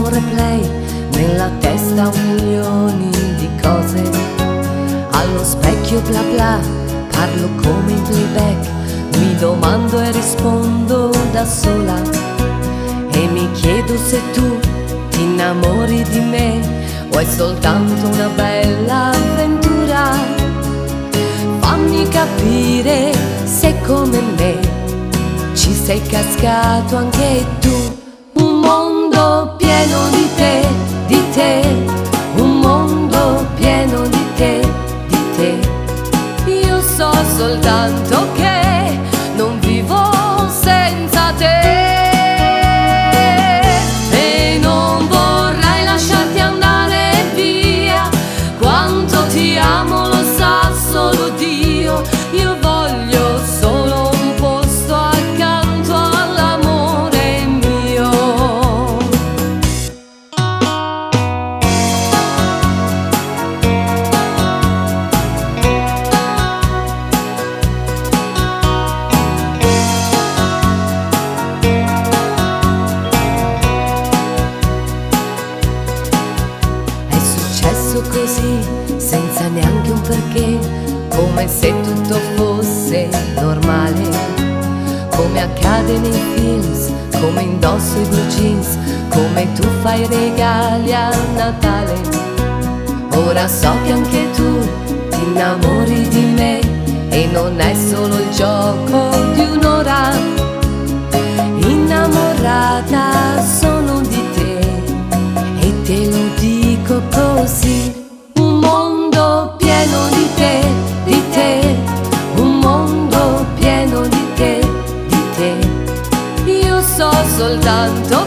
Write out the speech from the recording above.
un replay, nella testa milioni di cose. Allo specchio bla bla, parlo come in playback, mi domando e rispondo da sola. E mi chiedo se tu ti innamori di me o è soltanto una bella avventura. Fammi capire se come me ci sei cascato anche tu. Un mondo pieno di te, un mondo pieno di te. Io so soltanto che non vivo senza te. E non vorrei lasciarti andare via, quanto ti amo lo sa solo Dio. Io voglio solo un posto accanto all'amore mio. È successo così, senza neanche un perché, come se tutto fosse normale, come accade nei films, come indosso i blue jeans, come tu fai regali a Natale. Ora so che anche tu ti innamori di me e non è solo il gioco di un'ora. Innamorata sono di te e te lo dico così. Un mondo pieno di te, un mondo pieno di te. Io so soltanto